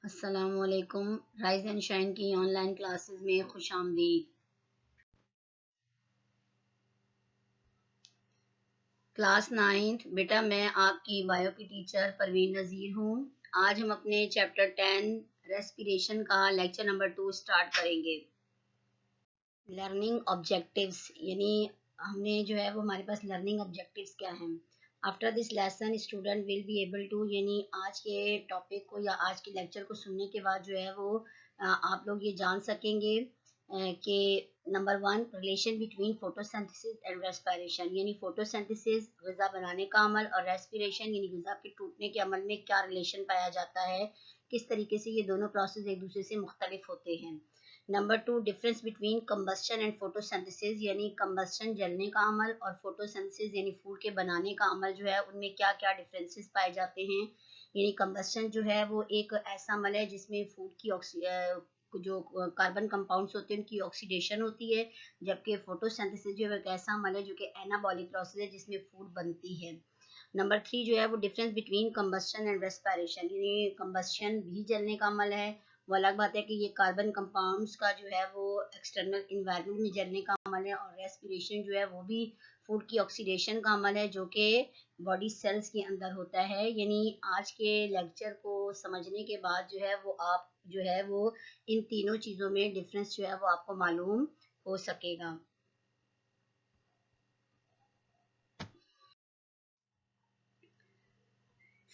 अस्सलामुअलैकुम। Rise and shine की online classes में खुश आमदीद। क्लास 9th बेटा, मैं आपकी बायो की टीचर परवीन नज़ीर हूँ। आज हम अपने चैप्टर 10 रेस्पिरेशन का लेक्चर नंबर 2 स्टार्ट करेंगे। लर्निंग ऑब्जेक्टिव्स यानी हमने जो है वो हमारे पास लर्निंग ऑब्जेक्टिव्स क्या हैं। After this lesson student will be able to यानी आज के टॉपिक को या आज के लेक्चर को सुनने के बाद जो है वो आप लोग ये जान सकेंगे कि number 1 relation between photosynthesis and respiration यानी फोटोसिंथेसिस ग़िज़ा बनाने का अमल और रेस्पिरेशन यानी ग़िज़ा के टूटने के अमल में क्या रिलेशन पाया जाता है, किस तरीके से ये दोनों प्रोसेस एक दूसरे से मुख्तलिफ होते हैं। Number 2 difference between combustion and photosynthesis यानी कंबस्शन जलने का अमल और फोटोसिंथेसिस यानी फूड के बनाने का अमल जो है उनमें क्या क्या डिफरेंसेस पाए जाते हैं। यानी कंबस्शन जो है वो एक ऐसा अमल है जिसमें फूड की जो कार्बन कंपाउंड्स होते हैं उनकी ऑक्सीडेशन होती है, जबकि फोटोसिंथेसिस जो है एक ऐसा अमल है जो कि एनाबॉलिक प्रोसेस है जिसमें फूड बनती है। नंबर 3 जो है वो difference between combustion and respiration यानी कंबस्शन भी जलने का अमल है। वो अलग बात है कि ये कार्बन कंपाउंड्स का जो है वो एक्सटर्नल इन्वायरमेंट में जलने का अमल है, और रेस्पिरेशन जो है वो भी फूड की ऑक्सीडेशन का अमल है जो कि बॉडी सेल्स के अंदर होता है। यानी आज के लेक्चर को समझने के बाद जो है वो आप जो है वो इन तीनों चीज़ों में डिफरेंस जो है वो आपको मालूम हो सकेगा।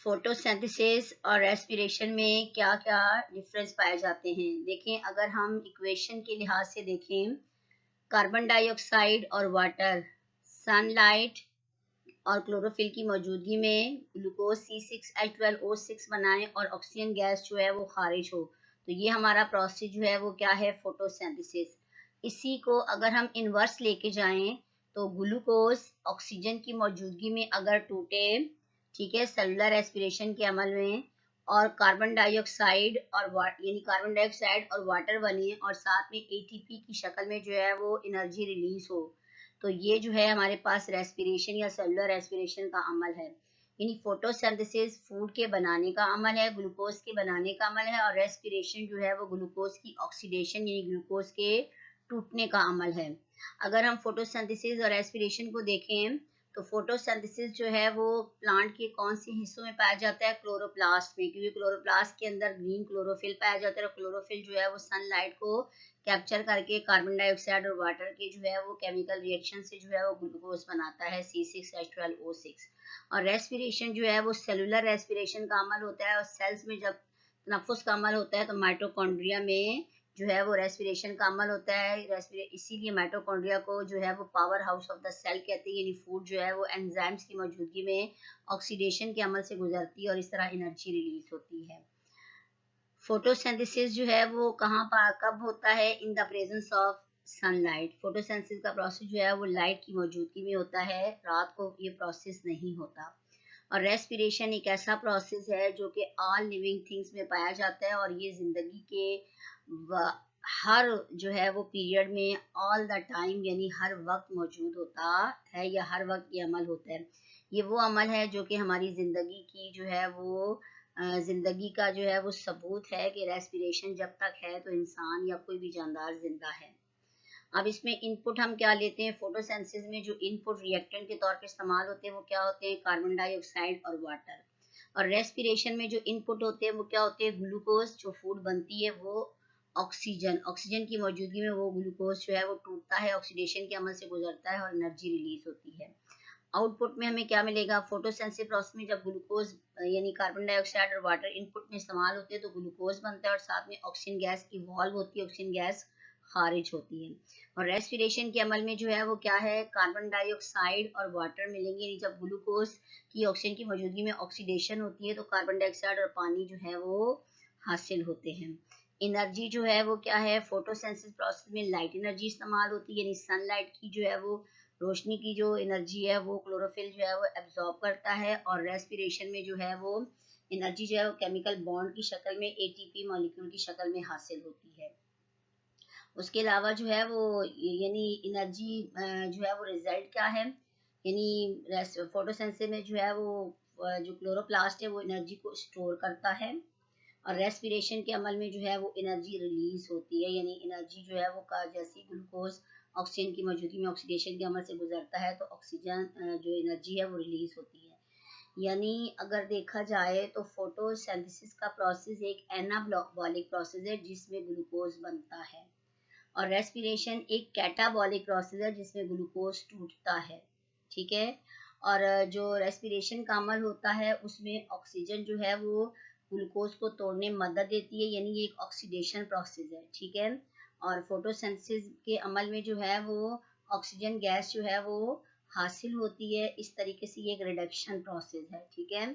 फोटोसिंथेसिस और रेस्पिरेशन में क्या क्या डिफरेंस पाए जाते हैं। देखें, अगर हम इक्वेशन के लिहाज से देखें, कार्बन डाइऑक्साइड और वाटर, सनलाइट और क्लोरोफिल की मौजूदगी में ग्लूकोज C6H12O6 बनाएं और ऑक्सीजन गैस जो है वो खारिज हो, तो ये हमारा प्रोसेस जो है वो क्या है, फोटोसिंथेसिस। इसी को अगर हम इन्वर्स लेके जाएं तो ग्लूकोज ऑक्सीजन की मौजूदगी में अगर टूटे, ठीक है, सेलुलर रेस्पिरेशन के अमल में, और कार्बन डाइऑक्साइड और यानी कार्बन डाइऑक्साइड और वाटर बने और साथ में ATP की शक्ल में जो है वो एनर्जी रिलीज हो, तो ये जो है हमारे पास रेस्पिरेशन या सेलुलर रेस्पिरेशन का अमल है। यानी फोटोसिंथेसिस फूड के बनाने का अमल है, ग्लूकोज के बनाने का अमल है, और रेस्पिरेशन जो है वो ग्लूकोज की ऑक्सीडेशन यानी ग्लूकोज के टूटने का अमल है। अगर हम फोटोसिंथेसिस और रेस्पिरेशन को देखें तो फोटोसिंथेसिस जो है वो प्लांट के कौन से हिस्सों में पाया जाता है, क्लोरोप्लास्ट में, क्योंकि क्लोरोप्लास्ट के अंदर ग्रीन क्लोरोफिल पाया जाता है, और क्लोरोफिल जो है वो सनलाइट को कैप्चर करके कार्बन डाइऑक्साइड और वाटर के जो है वो केमिकल रिएक्शन से जो है वो ग्लूकोज बनाता है C6H12O6। और रेस्पिरेशन जो है वो सेलुलर रेस्पिरेशन का अमल होता है, और सेल्स में जब तनफुस का अमल होता है तो माइटोकॉन्ड्रिया में जो है वो रेस्पिरेशन का अमल होता है। इसीलिए माइटोकॉन्ड्रिया को जो है वो power house of the cell कहते हैं, यानी फूड जो है वो एंजाइम्स की मौजूदगी में ऑक्सीडेशन के अमल से गुजरती है और इस तरह एनर्जी रिलीज होती है। फोटोसिंथेसिस जो है वो कब होता है, in the presence of sunlight. Photosynthesis का प्रोसेस जो है वो लाइट की मौजूदगी में होता है, रात को ये प्रोसेस नहीं होता। और रेस्पिरेशन एक ऐसा प्रोसेस है जो कि ऑल लिविंग थिंग्स में पाया जाता है, और ये जिंदगी के हर जो है वो पीरियड में ऑल द टाइम यानी हर वक्त मौजूद होता है, या हर वक्त ये अमल होता है। ये वो अमल है जो कि हमारी ज़िंदगी की जो है वो ज़िंदगी का जो है वो सबूत है कि रेस्पिरेशन जब तक है तो इंसान या कोई भी जानदार जिंदा है। अब इसमें इनपुट हम क्या लेते हैं, फोटोसिंथेसिस में जो इनपुट रिएक्टेंट के तौर पे इस्तेमाल होते हैं वो क्या होते हैं, कार्बन डाइऑक्साइड और वाटर। और रेस्पिरेशन में जो इनपुट होते हैं वो क्या होते हैं, ग्लूकोज, जो फूड बनती है वो ऑक्सीजन, ऑक्सीजन की मौजूदगी में वो ग्लूकोज जो है वो टूटता है, ऑक्सीडेशन के अमल से गुजरता है और एनर्जी रिलीज होती है। आउटपुट में हमें क्या मिलेगा, फोटोसिंथेसिस प्रोसेस में जब ग्लूकोज यानी कार्बन डाइऑक्साइड और वाटर इनपुट में इस्तेमाल होते हैं तो ग्लूकोज बनता है, और साथ में ऑक्सीजन गैस इवॉल्व होती है, ऑक्सीजन गैस खारिज होती है। और रेस्पिरेशन के अमल में जो है वो क्या है, कार्बन डाइऑक्साइड और वाटर मिलेंगे, यानी जब ग्लूकोज की ऑक्सीजन की मौजूदगी में ऑक्सीडेशन होती है तो कार्बन डाइऑक्साइड और पानी जो है वो हासिल होते हैं। एनर्जी जो है वो क्या है, फोटोसिंथेसिस प्रोसेस में लाइट एनर्जी इस्तेमाल होती है, यानी सनलाइट की जो है वो रोशनी की जो एनर्जी है वो क्लोरोफिल जो है वो एब्जॉर्ब करता है, और रेस्पिरेशन में जो है वो एनर्जी जो है वो केमिकल बॉन्ड की शक्ल में ATP मॉलिक्यूल की शक्ल में हासिल होती है। उसके अलावा जो है वो यानी एनर्जी जो है वो रिजल्ट क्या है, यानी फोटोसिंथेसिस में जो है वो जो क्लोरोप्लास्ट है वो एनर्जी को स्टोर करता है, और रेस्पिरेशन के अमल में जो है वो एनर्जी रिलीज होती है, यानी एनर्जी जो है वो का जैसे ग्लूकोज ऑक्सीजन की मौजूदगी में ऑक्सीडेशन के अमल से गुजरता है तो ऑक्सीजन जो एनर्जी है वो रिलीज होती है। यानी अगर देखा जाए तो फोटोसिंथेसिस का प्रोसेस एक एनाबॉलिक प्रोसेस है जिसमें ग्लूकोज बनता है, और रेस्पिरेशन एक कैटाबॉलिक प्रोसेस है जिसमें ग्लूकोज टूटता है। ठीक है। और जो रेस्पिरेशन का अमल होता है उसमें ऑक्सीजन जो है वो ग्लूकोज को तोड़ने में मदद देती है, यानी ये एक ऑक्सीडेशन प्रोसेस है। ठीक है। और फोटोसिंथेसिस के अमल में जो है वो ऑक्सीजन गैस जो है वो हासिल होती है, इस तरीके से ये एक रिडक्शन प्रोसेस है। ठीक है।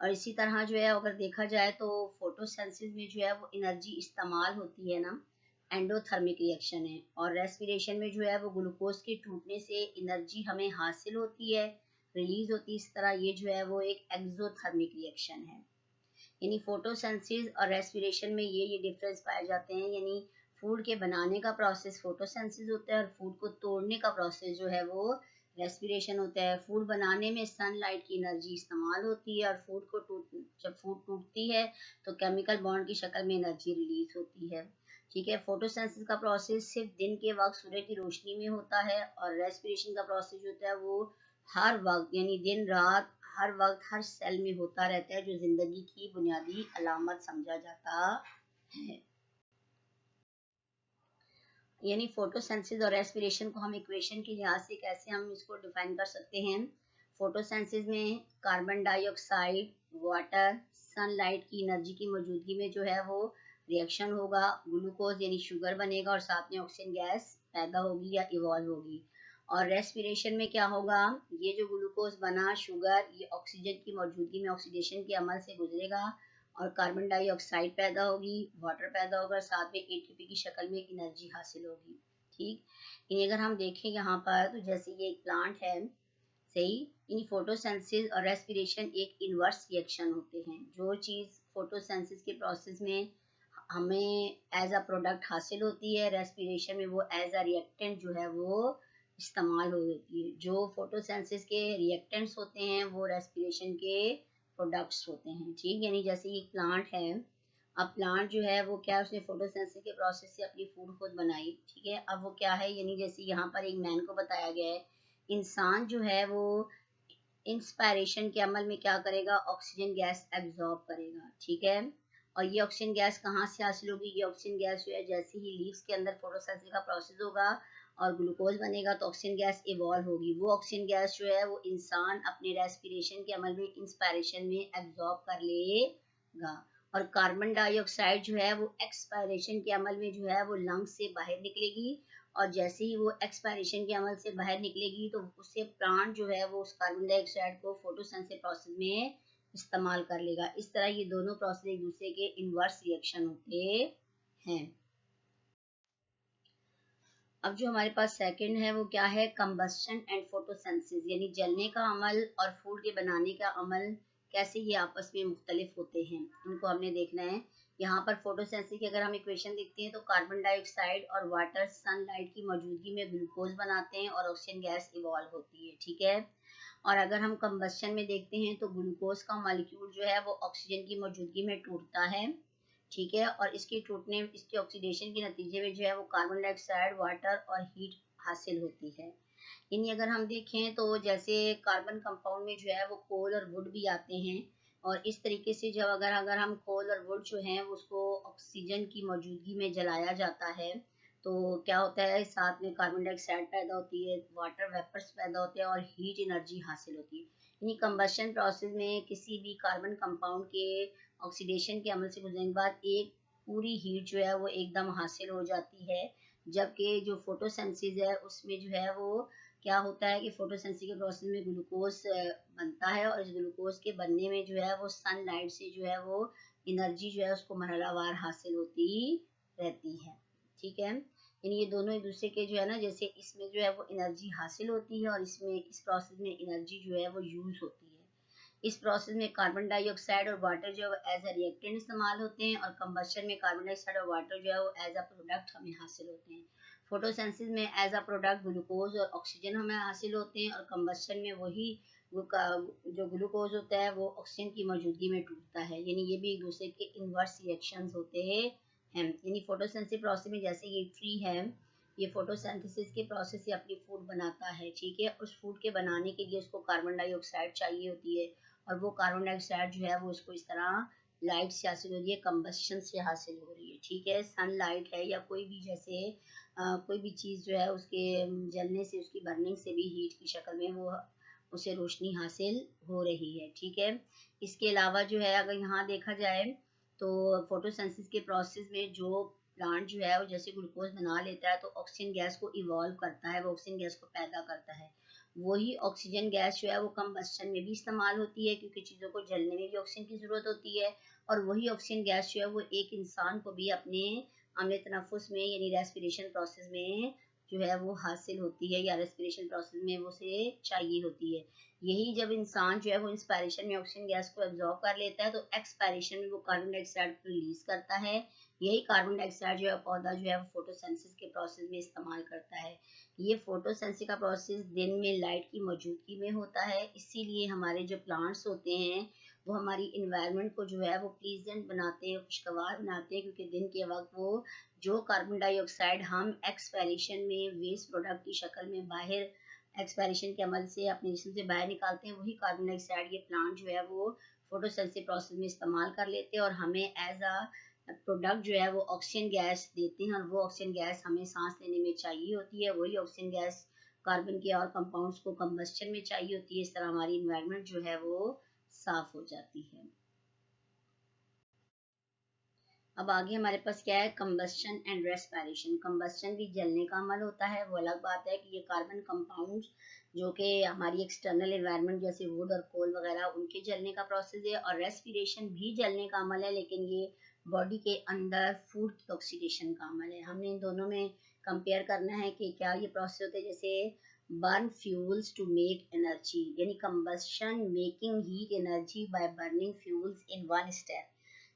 और इसी तरह जो है अगर देखा जाए तो फोटोसिंथेसिस में जो है वो एनर्जी इस्तेमाल होती है ना, एंडोथर्मिक रिएक्शन है, और रेस्पिरेशन में जो है वो ग्लूकोज के टूटने से एनर्जी हमें हासिल होती है, रिलीज होती है। इस तरह ये जो है वो एक एक्सोथर्मिक रिएक्शन है। यानी फोटोसिंथेसिस और रेस्पिरेशन में ये डिफरेंस पाए जाते हैं, यानी फूड के बनाने का प्रोसेस फोटोसिंथेसिस होता है और फूड को तोड़ने का प्रोसेस जो है वो रेस्पिरेशन होता है। फूड बनाने में सनलाइट की एनर्जी इस्तेमाल होती है, और जब फूड टूटती है तो केमिकल बॉन्ड की शक्ल में एनर्जी रिलीज होती है। ठीक है। फोटोसिंथेसिस का प्रोसेस सिर्फ दिन के वक्त सूरज की रोशनी में होता है, और रेस्पिरेशन का प्रोसेस जो होता है वो हर वक्त यानी दिन रात हर वक्त हर सेल में होता रहता है, जो जिंदगी की बुनियादी अलामत समझा जाता है। यानी फोटोसिंथेसिस और रेस्पिरेशन को हम इक्वेशन के लिहाज से कैसे हम इसको डिफाइन कर सकते हैं। फोटोसिंथेसिस में कार्बन डाइऑक्साइड, वाटर, सनलाइट की एनर्जी की मौजूदगी में जो है वो रिएक्शन होगा, ग्लूकोज यानी शुगर बनेगा और साथ में ऑक्सीजन गैस पैदा होगी या इवॉल्व होगी। और रेस्पिरेशन में क्या होगा, ये जो ग्लूकोज बना शुगर ये ऑक्सीजन की मौजूदगी में ऑक्सीडेशन के अमल से गुजरेगा और कार्बन डाइऑक्साइड पैदा होगी, वाटर पैदा होगा, साथ में एटीपी की शक्ल में एनर्जी हासिल होगी। ठीक। यानी अगर हम देखें यहाँ पर तो जैसे ये एक प्लांट है, सही, इन फोटोसिंथेसिस और रेस्पिरेशन एक इनवर्स रिएक्शन होते हैं। जो चीज फोटोसिंथेसिस के प्रोसेस में हमें एज अ प्रोडक्ट हासिल होती है, रेस्पिरेशन में वो एज अ रिएक्टेंट जो है वो इस्तेमाल होती है। जो फोटोसिंथेसिस के रिएक्टेंट्स होते हैं वो रेस्पिरेशन के प्रोडक्ट्स होते हैं। ठीक। यानी जैसे ये प्लांट है, अब प्लांट जो है वो क्या उसने फोटोसिंथेसिस के प्रोसेस से अपनी फूड खुद बनाई। ठीक है। अब वो क्या है, यानी जैसे यहाँ पर एक मैन को बताया गया है, इंसान जो है वो इंस्पायरेशन के अमल में क्या करेगा, ऑक्सीजन गैस एब्जॉर्ब करेगा। ठीक है। और ये ऑक्सीजन गैस कहाँ से हासिल होगी, ये ऑक्सीजन गैस जो है जैसे ही लीव्स के अंदर फोटोसिंथेसिस का प्रोसेस होगा और ग्लूकोज बनेगा तो ऑक्सीजन गैस इवॉल्व होगी। वो ऑक्सीजन गैस जो है वो इंसान अपने रेस्पिरेशन के अमल में इंस्पायरेशन में एब्जॉर्ब कर लेगा, और कार्बन डाइऑक्साइड जो है वो एक्सपायरेशन के अमल में जो है वो लंग्स से बाहर निकलेगी, और जैसे ही वो एक्सपायरेशन के अमल से बाहर निकलेगी तो उससे प्लांट जो है वो उस कार्बन डाइऑक्साइड को फोटोसिंथेसिस प्रोसेस में इस्तेमाल कर लेगा। इस तरह ये दोनों प्रोसेस एक दूसरे के इनवर्स रिएक्शन होते हैं। अब जो हमारे पास सेकंड है वो क्या है, कंबस्शन एंड फोटोसिंथेसिस, यानी जलने का अमल और फूड के बनाने का अमल कैसे ये आपस में मुख्तलिफ होते हैं, इनको हमने देखना है। यहाँ पर फोटोसिंथेसिस की अगर हम इक्वेशन देखते हैं तो कार्बन डाइऑक्साइड और वाटर सनलाइट की मौजूदगी में ग्लूकोज बनाते हैं और ऑक्सीजन गैस इवॉल्व होती है। ठीक है। और अगर हम कंबस्शन में देखते हैं तो ग्लूकोज का मॉलिक्यूल जो है वो ऑक्सीजन की मौजूदगी में टूटता है। ठीक है। और इसके ऑक्सीडेशन के नतीजे में जो है वो कार्बन डाइऑक्साइड, वाटर और हीट हासिल होती है। यानी अगर हम देखें तो जैसे कार्बन कंपाउंड में जो है वो कोल और वुड भी आते हैं, और इस तरीके से जब अगर अगर हम कोल और वुड जो है उसको ऑक्सीजन की मौजूदगी में जलाया जाता है तो क्या होता है, साथ में कार्बन डाइऑक्साइड पैदा होती है, वाटर वेपर्स पैदा होते हैं और हीट एनर्जी हासिल होती है। यानी कंबशन प्रोसेस में किसी भी कार्बन कंपाउंड के ऑक्सीडेशन के अमल से गुजरने के बाद एक पूरी हीट जो है वो एकदम हासिल हो जाती है, जबकि जो फोटोसिंथेसिस है उसमें जो है वो क्या होता है कि फोटोसिंथेसिस के प्रोसेस में ग्लूकोज बनता है, और इस ग्लूकोज के बनने में जो है वो सनलाइट से जो है वो एनर्जी जो है उसको मरहलावार हासिल होती रहती है। ठीक है। यानी ये दोनों एक दूसरे के जो है ना, जैसे इसमें जो है वो एनर्जी हासिल होती है और इसमें इस प्रोसेस में एनर्जी जो है वो यूज होती है। इस प्रोसेस में कार्बन डाइऑक्साइड और वाटर जो है एज अ रिएक्टेंट इस्तेमाल होते हैं, और कंबशन में कार्बन डाइऑक्साइड और वाटर जो है वो एज अ प्रोडक्ट हमें हासिल होते हैं। फोटोसिंथेसिस में एज अ प्रोडक्ट ग्लूकोज और ऑक्सीजन हमें हासिल होते हैं, और कंबशन में वही वो जो ग्लूकोज होता है वो ऑक्सीजन की मौजूदगी में टूटता है, यानी ये भी एक दूसरे के इन्वर्स रिएक्शंस होते हैं। यानी फोटोसिंथेसिस प्रोसेस में जैसे ये ट्री है, ये फोटोसिंथेसिस के प्रोसेस से अपनी फूड बनाता है, ठीक है। उस फूड के बनाने के लिए उसको कार्बन डाइऑक्साइड चाहिए होती है, और वो कार्बन डाइऑक्साइड जो है वो उसको इस तरह लाइट से हासिल हो रही है, कंबस्शन से हासिल हो रही है, ठीक है। सनलाइट है या कोई भी जैसे कोई भी चीज़ जो है उसके जलने से, उसकी बर्निंग से भी हीट की शक्ल में वो उसे रोशनी हासिल हो रही है, ठीक है। इसके अलावा जो है अगर यहाँ देखा जाए तो फोटोसिंथेसिस के प्रोसेस में जो प्लांट जो है वो जैसे ग्लूकोज बना लेता है तो ऑक्सीजन गैस को इवॉल्व करता है, वो ऑक्सीजन गैस को पैदा करता है। वही ऑक्सीजन गैस जो है वो कंबस्शन में भी इस्तेमाल होती है, क्योंकि चीज़ों को जलने में भी ऑक्सीजन की ज़रूरत होती है। और वही ऑक्सीजन गैस जो है वो एक इंसान को भी अपने अमले तनफुस में यानी रेस्पिरेशन प्रोसेस में जो है वो हासिल होती है, या रेस्पिरेशन प्रोसेस में वो उसे चाहिए होती है। यही जब इंसान जो है वो इंस्पायरेशन में ऑक्सीजन गैस को एब्जॉर्ब कर लेता है तो एक्सपायरेशन में वो कार्बन डाइऑक्साइड को रिलीज करता है। यही कार्बन डाइऑक्साइड जो है पौधा जो है वो फोटोसिंथेसिस के प्रोसेस में इस्तेमाल करता है। ये फोटोसिंथेसिस का प्रोसेस दिन में लाइट की मौजूदगी में होता है, इसीलिए हमारे जो प्लांट्स होते हैं वो हमारी इन्वायरमेंट को जो है वो प्लीजेंट बनाते हैं, खुशगवार बनाते हैं, क्योंकि दिन के वक्त वो जो कार्बन डाइऑक्साइड हम एक्सपायरेशन में वेस्ट प्रोडक्ट की शक्ल में बाहर एक्सपायरेशन के अमल से अपने जिस्म से बाहर निकालते हैं, वही कार्बन डाइऑक्साइड ये प्लांट जो है वो फोटोसिंथेसिस प्रोसेस में इस्तेमाल कर लेते हैं और हमें एज अ प्रोडक्ट जो है वो ऑक्सीजन गैस देते हैं, और वो ऑक्सीजन गैस हमें सांस लेने में चाहिए होती है। वही ऑक्सीजन गैस कार्बन के और कंपाउंड्स को कंबस्शन में चाहिए होती है। इस तरह हमारी इन्वायरमेंट जो है वो साफ हो जाती है। अब आगे हमारे पास क्या है, कंबस्शन एंड रेस्पिरेशन। कंबस्शन भी जलने का अमल होता है, वो अलग बात है कि ये कार्बन कंपाउंड जो कि हमारी एक्सटर्नल एनवायरनमेंट जैसे वुड और कोल वगैरह उनके जलने का प्रोसेस है। और रेस्पिरेशन भी जलने का अमल है, लेकिन ये बॉडी के अंदर फूड की ऑक्सीडेशन का अमल है। हमने इन दोनों में कंपेयर करना है कि क्या ये प्रोसेस होते हैं, जैसे burn fuels to make energy, यानी combustion making heat energy by burning fuels in one step.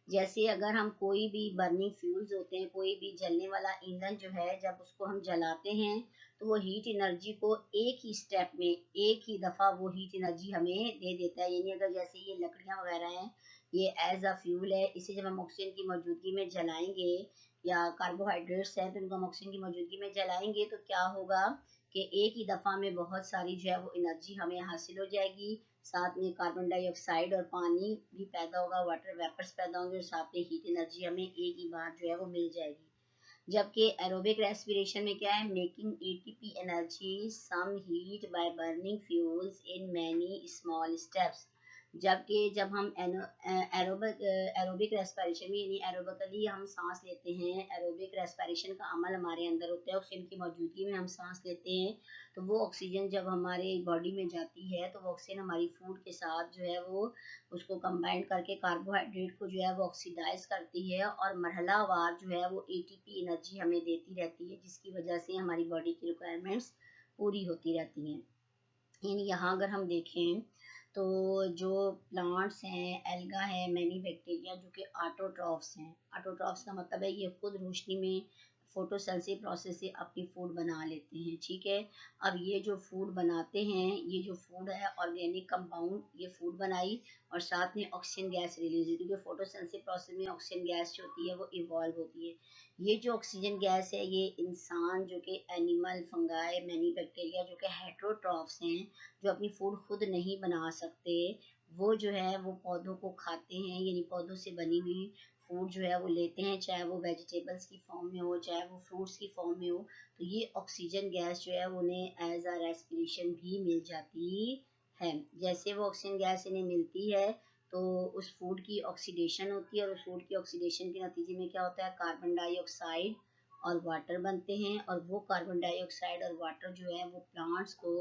जैसे अगर हम कोई भी बर्निंग फ्यूल्स होते हैं, कोई भी जलने वाला ईंधन जो है, जब उसको हम जलाते हैं तो वो हीट एनर्जी को एक ही स्टेप में, एक ही दफा वो हीट एनर्जी हमें दे देता है। यानी अगर जैसे ये लकड़ियां वगैरह हैं, ये एज अ फ्यूल है, इसे जब हम ऑक्सीजन की मौजूदगी में जलाएंगे, या कार्बोहाइड्रेट्स हैं तो इनको हम ऑक्सीजन की मौजूदगी में जलाएंगे तो क्या होगा कि एक ही दफा में बहुत सारी जो है वो एनर्जी हमें हासिल हो जाएगी। साथ में कार्बन डाइऑक्साइड और पानी भी पैदा होगा, वाटर वेपर्स पैदा होंगे, और साथ में हीट एनर्जी हमें एक ही बार जो है वो मिल जाएगी। जबकि एरोबिक रेस्पिरेशन में क्या है, making ATP energy some heat by burning fuels in many small steps. जबकि जब हम एरोबिक रेस्पिरेशन में यानी एरोबिकली हम सांस लेते हैं, एरोबिक रेस्पिरेशन का अमल हमारे अंदर होता है, ऑक्सीजन की मौजूदगी में हम सांस लेते हैं, तो वो ऑक्सीजन जब हमारे बॉडी में जाती है तो वो ऑक्सीजन हमारी फूड के साथ जो है वो उसको कंबाइन करके कार्बोहाइड्रेट को जो है वो ऑक्सीडाइज करती है, और मरहलावार जो है वो एटीपी एनर्जी हमें देती रहती है, जिसकी वजह से हमारी बॉडी की रिक्वायरमेंट्स पूरी होती रहती हैं। यानी यहाँ अगर हम देखें तो जो प्लांट्स हैं, एल्गा है, मैनी बैक्टीरिया जो कि ऑटोट्रॉफ्स हैं। ऑटोट्रॉफ्स का मतलब है ये खुद रोशनी में फोटोसिंथेसिस प्रोसेस से अपनी फूड बना लेते हैं, ठीक है। अब ये जो फूड बनाते हैं, ये जो फूड है ऑर्गेनिक कंपाउंड, ये फूड बनाई और साथ में ऑक्सीजन गैस रिलीज हुई, क्योंकि फोटोसिंथेसिस प्रोसेस में ऑक्सीजन गैस जो होती है वो इवॉल्व होती है। ये जो ऑक्सीजन गैस है ये इंसान जो कि एनिमल, फंगाई, मैनी बैक्टीरिया जो कि हेट्रोट्रॉफ्स हैं, जो अपनी फूड खुद नहीं बना सकते, वो जो है वो पौधों को खाते हैं, यानी पौधों से बनी हुई फूड जो है वो लेते हैं, चाहे वो वेजिटेबल्स की फॉर्म में हो, चाहे वो फ्रूट्स की फॉर्म में हो। तो ये ऑक्सीजन गैस जो है उन्हें एज अ रेस्पिरेशन भी मिल जाती है। जैसे वो ऑक्सीजन गैस इन्हें मिलती है तो उस फूड की ऑक्सीडेशन होती है, और उस फूड की ऑक्सीडेशन के नतीजे में क्या होता है, कार्बन डाइऑक्साइड और वाटर बनते हैं, और वो कार्बन डाइऑक्साइड और वाटर जो है वो प्लांट्स को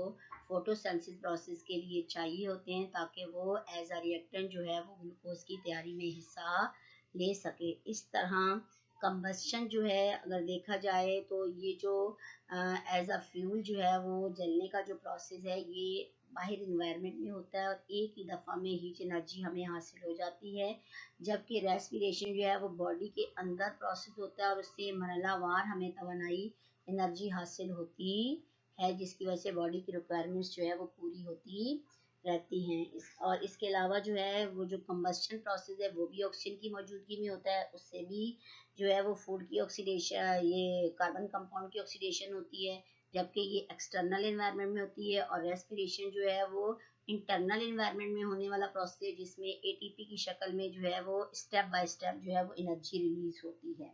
फोटोसिंथेसिस प्रोसेस के लिए चाहिए होते हैं, ताकि वो एज अ रिएक्टेंट जो है वो ग्लूकोज की तैयारी में हिस्सा ले सके। इस तरह कंबस्शन जो है अगर देखा जाए तो ये जो एज अ फ्यूल जो है वो जलने का जो प्रोसेस है ये बाहर इन्वायरमेंट में होता है, और एक ही दफ़ा में हीट एनर्जी हमें हासिल हो जाती है। जबकि रेस्पिरेशन जो है वो बॉडी के अंदर प्रोसेस होता है, और उससे मरहलावार हमें तवानाई एनर्जी हासिल होती है, जिसकी वजह से बॉडी की रिक्वायरमेंट्स जो है वो पूरी होती रहती हैं। और इसके अलावा जो है वो जो कंबस्शन प्रोसेस है वो भी ऑक्सीजन की मौजूदगी में होता है, उससे भी जो है वो फूड की ऑक्सीडेशन, ये कार्बन कंपाउंड की ऑक्सीडेशन होती है, जबकि ये एक्सटर्नल एनवायरनमेंट में होती है। और रेस्पिरेशन जो है वो इंटरनल एनवायरनमेंट में होने वाला प्रोसेस है, जिसमें एटीपी की शक्ल में जो है वो स्टेप बाय स्टेप जो है वो एनर्जी रिलीज होती है।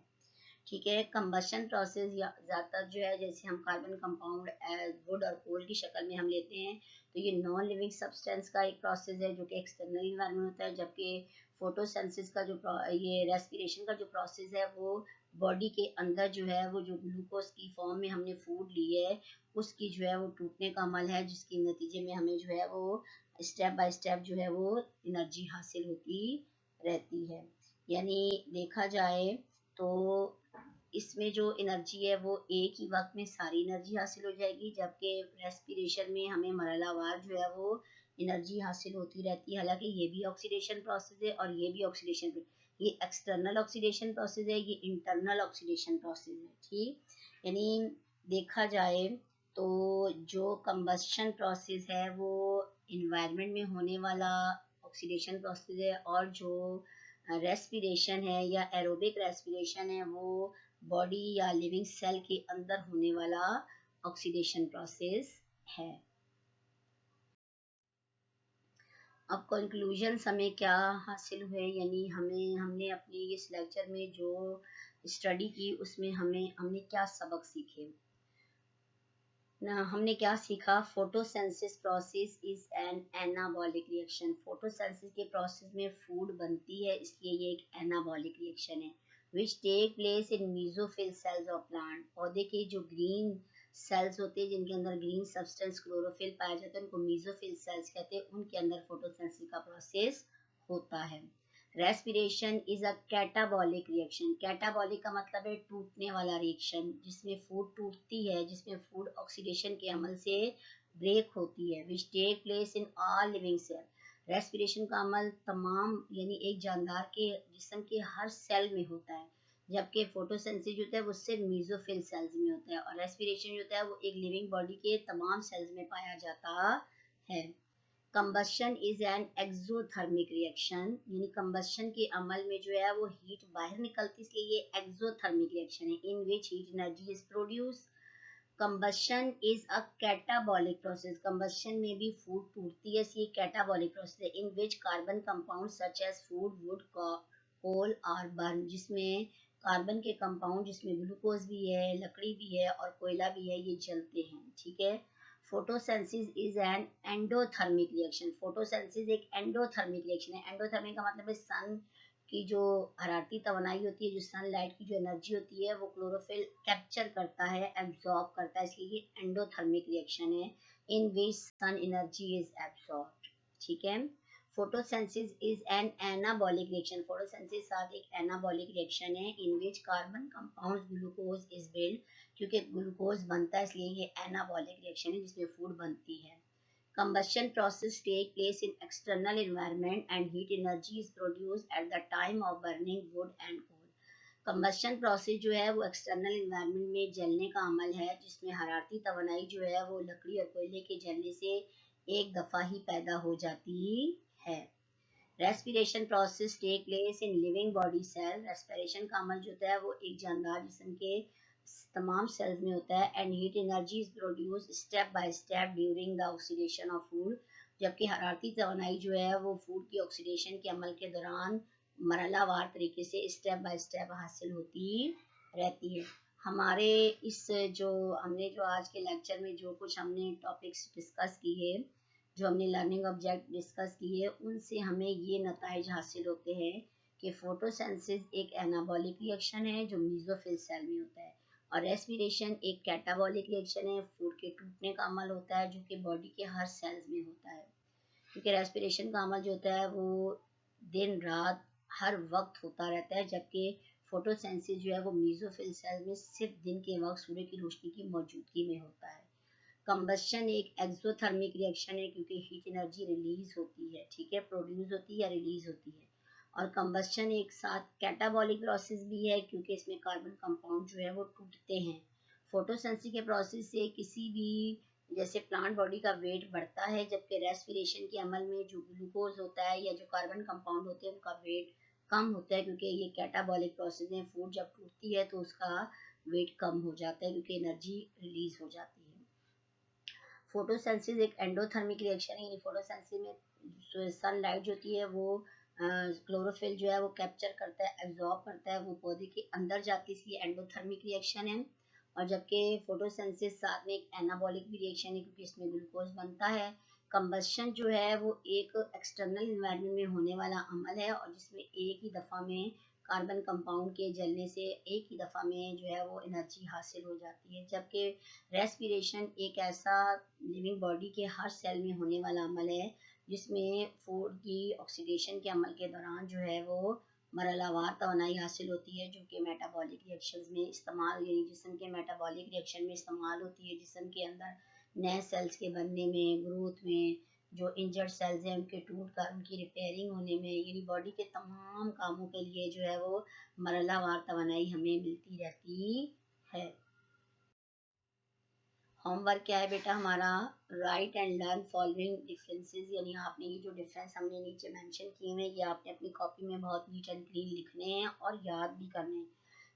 ठीक है, कंबशन प्रोसेस या ज़्यादातर जो है, जैसे हम कार्बन कंपाउंड वुड और कोल की शक्ल में हम लेते हैं, तो ये नॉन लिविंग सब्सटेंस का एक प्रोसेस है जो कि एक्सटर्नल इन्वायरमेंट होता है, जबकि फोटोसिंथेसिस का जो ये रेस्पिरेशन का जो प्रोसेस है वो बॉडी के अंदर जो है वो जो ग्लूकोज की फॉर्म में हमने फूड ली है उसकी जो है वो टूटने का अमल है, जिसके नतीजे में हमें जो है वो स्टेप बाय स्टेप जो है वो एनर्जी हासिल होती रहती है। यानी देखा जाए तो इसमें जो एनर्जी है वो एक ही वक्त में सारी एनर्जी हासिल हो जाएगी, जबकि रेस्पिरेशन में हमें मरहलावार जो है वो एनर्जी हासिल होती रहती है। हालांकि ये भी ऑक्सीडेशन प्रोसेस है और ये भी ऑक्सीडेशन, ये एक्सटर्नल ऑक्सीडेशन प्रोसेस है, ये इंटरनल ऑक्सीडेशन प्रोसेस है। ठीक, यानी देखा जाए तो जो कंबस्शन प्रोसेस है वो इन्वायरमेंट में होने वाला ऑक्सीडेशन प्रोसेस है, और जो रेस्पिरेशन है या एरोबिक रेस्पिरेशन है वो बॉडी या लिविंग सेल के अंदर होने वाला ऑक्सीडेशन प्रोसेस है। अब कंक्लूजन हमें क्या हासिल हुए, यानी हमने अपने इस लेक्चर में जो स्टडी की उसमें हमने क्या सबक सीखे ना। हमने क्या सीखा, photosynthesis process is an anabolic reaction. Photosynthesis के प्रोसेस में फूड बनती है, इसलिए ये एक एनाबॉलिक रिएक्शन है, which take place in mesophyll cells of plant. पौधे के जो ग्रीन सेल्स होते हैं जिनके अंदर ग्रीन सब्सटेंस क्लोरोफिल पाया जाता है उनको मीजोफिल सेल्स कहते हैं, उनके अंदर फोटोसिंथेसिस का प्रोसेस होता है। Respiration is a catabolic reaction. Catabolic का मतलब है टूटने वाला रिएक्शन, जिसमें फूड टूटती है, जिसमें फूड ऑक्सीडेशन के अमल से ब्रेक होती है, which take place in all living cell. Respiration का अमल तमाम यानी एक जानदार के जिस्म के हर सेल में होता है, जबकि फोटोसिंथेसिस जो होता है वो सिर्फ मीजोफिल सेल्स में होता है, और रेस्पिरेशन जो होता है वो एक लिविंग बॉडी के तमाम सेल्स में पाया जाता है। Combustion is an exothermic reaction, यानी कंबशन के अमल में जो है वो हीट बाहर निकलती है, इसलिए ये एक्सोथर्मिक रिएक्शन है, in which heat energy is produce. Combustion is a catabolic process. Combustion में भी फूड टूटती है, इसलिए कैटाबॉलिक प्रोसेस है, in which carbon compound such as food wood coal are burn, जिसमें कार्बन के कंपाउंड जिसमें ग्लूकोज भी है, लकड़ी भी है और कोयला भी है, ये जलते हैं। ठीक है, photosynthesis is an endothermic reaction. Photosynthesis एक एंडोथर्मिक रिएक्शन है। एंडोथर्मिक का मतलब है सन की जो हरारती तवानाई होती है, जो सनलाइट की जो एनर्जी होती है वो क्लोरोफिल कैप्चर करता है, एब्जॉर्ब करता है, इसलिए ये एंडोथर्मिक रिएक्शन है, in which sun energy is absorbed. ठीक है, photosynthesis is an anabolic reaction. Photosynthesis साथ एक एनाबॉलिक रिएक्शन है, in which carbon compound glucose is build, क्योंकि ग्लूकोज बनता है इसलिए ये एनाबॉलिक रिएक्शन है जिसमें फूड बनती है। Combustion process take place in external environment and heat energy is produced at the time of burning wood and coal. Combustion process जो है वो एक्सटर्नल इन्वायरमेंट में जलने का अमल है, जिसमें हरारती तवानाई जो है वो लकड़ी और कोयले के जलने से एक दफा ही पैदा हो जाती है। Respiration process take place in living body cell. Respiration का अमल जो होता है वो एक जानदार जिस्म के तमाम सेल्स में होता है, and heat energy is produce step by step during the oxidation of food. जबकि हरारती तवानाई जो है वो फूड की ऑक्सीडेशन के अमल के दौरान मरहलावार तरीके से स्टेप बाय स्टेप हासिल होती रहती है। हमारे इस जो हमने जो आज के लेक्चर में जो कुछ हमने टॉपिक्स डिस्कस किए, जो हमने लर्निंग ऑब्जेक्ट डिस्कस किए, उनसे हमें ये नताइज हासिल होते हैं कि फोटोसिंथेसिस एक एनाबॉलिक रिएक्शन है जो मीजोफिल सेल में होता है, और रेस्पिरेशन एक कैटाबॉलिक रिएक्शन है, फूड के टूटने का अमल होता है जो कि बॉडी के हर सेल्स में होता है। क्योंकि रेस्पिरेशन का अमल जो होता है वो दिन रात हर वक्त होता रहता है, जबकि फोटोसिंथेसिस जो है वो मीजोफिल सेल में सिर्फ दिन के वक्त सूर्य की रोशनी की मौजूदगी में होता है। कंबस्शन एक एक्सोथर्मिक रिएक्शन है क्योंकि हीट एनर्जी रिलीज होती है, ठीक है, प्रोड्यूस होती है या रिलीज होती है। और कंबस्शन एक साथ कैटाबॉलिक प्रोसेस भी है क्योंकि इसमें कार्बन कंपाउंड जो है वो टूटते हैं। फोटोसिंथेसिस के प्रोसेस से किसी भी जैसे प्लांट बॉडी का वेट बढ़ता है, जबकि रेस्पिरेशन के अमल में जो ग्लूकोज होता है या जो कार्बन कंपाउंड होते हैं उनका वेट कम होता है, क्योंकि ये कैटाबॉलिक प्रोसेस है। फूड जब टूटती है तो उसका वेट कम हो जाता है क्योंकि एनर्जी रिलीज हो जाती है। फोटोसेंसिस एक एंडोथर्मिक रिएक्शन है, यानी फोटोसेंसिस में सनलाइट जो होती है वो क्लोरोफिल जो है वो कैप्चर करता है, एब्जॉर्ब करता है, वो पौधे के अंदर जाती है, इसलिए एंडोथर्मिक रिएक्शन है। और जबकि फोटोसेंसिस साथ में एक एनाबॉलिक भी रिएक्शन है, क्योंकि इसमें ग्लूकोज बनता है। कंबस्शन जो है वो एक एक्सटर्नल इन्वायरमेंट में होने वाला अमल है, और जिसमें एक ही दफ़ा में कार्बन कंपाउंड के जलने से एक ही दफ़ा में जो है वो एनर्जी हासिल हो जाती है। जबकि रेस्पिरेशन एक ऐसा लिविंग बॉडी के हर सेल में होने वाला अमल है, जिसमें फूड की ऑक्सीडेशन के अमल के दौरान जो है वो मरहलावार तवानाई हासिल होती है, जो कि मेटाबॉलिक रिएक्शंस में इस्तेमाल, यानी जिस्म के मेटाबॉलिक रिएक्शन में इस्तेमाल होती है, जिस्म के अंदर नए सेल्स के बनने में, ग्रोथ में, जो इंजर्ड सेल्स हैं उनके टूट कर उनकी रिपेयरिंग होने में, यानी बॉडी के तमाम कामों के लिए जो है वो मरहलावार तवानाई हमें मिलती रहती है। होमवर्क क्या है बेटा हमारा? Right and learn following differences, यानी आपने ये जो डिफरेंस हमने नीचे मेंशन किए हैं ये आपने अपनी कॉपी में बहुत नीट एंड क्लीन लिखने हैं और याद भी करने हैं।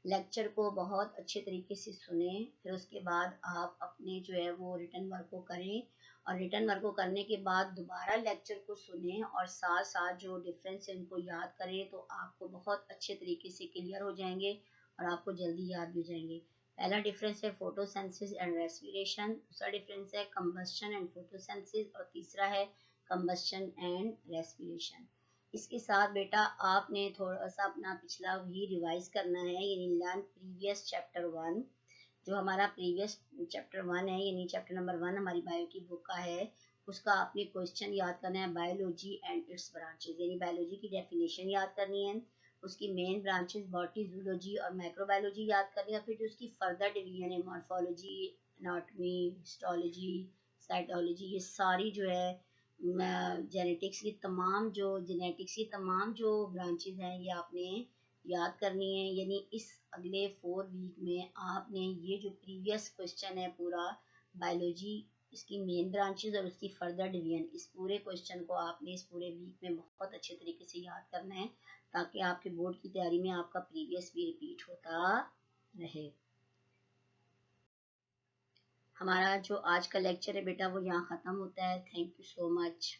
लेक्चर को बहुत अच्छे तरीके से सुने, फिर उसके बाद आप अपने जो है वो रिटर्न वर्क को करें, और रिटर्न वर्क को करने के बाद दोबारा लेक्चर को सुने और साथ साथ जो डिफरेंस है उनको याद करें, तो आपको बहुत अच्छे तरीके से क्लियर हो जाएंगे और आपको जल्दी याद भी जाएंगे। पहला डिफरेंस है फोटोसेंसिस एंड रेस्पिरेशन, दूसरा डिफरेंस है कंबस्शन एंड फोटोसेंसिस, और तीसरा है कंबस्शन एंड रेस्पिरेशन। इसके साथ बेटा आपने थोड़ा सा अपना पिछला भी रिवाइज करना है, यानी लर्न प्रीवियस चैप्टर 1। जो हमारा प्रीवियस चैप्टर 1 है, यानी चैप्टर नंबर 1 हमारी बायो की बुक का है, उसका आपने क्वेश्चन याद करना है, बायोलॉजी एंड इट्स ब्रांचेस, यानी बायोलॉजी की डेफिनेशन याद करनी है, उसकी मेन ब्रांचेस बॉटनी, जूलॉजी और माइक्रोबायोलॉजी याद करनी है, फिर जो उसकी फर्दर डिवीजन है मॉर्फोलॉजी, एनाटॉमी, हिस्टोलॉजी, साइटोलॉजी, ये सारी जो है जेनेटिक्स की तमाम जो ब्रांचेस हैं ये आपने याद करनी है। यानी इस अगले 4 वीक में आपने ये जो प्रीवियस क्वेश्चन है पूरा बायोलॉजी, इसकी मेन ब्रांचेस और उसकी फर्दर डिवीजन, इस पूरे क्वेश्चन को आपने इस पूरे वीक में बहुत अच्छे तरीके से याद करना है, ताकि आपके बोर्ड की तैयारी में आपका प्रीवियस भी रिपीट होता रहे। हमारा जो आज का लेक्चर है बेटा वो यहाँ ख़त्म होता है। Thank you so much.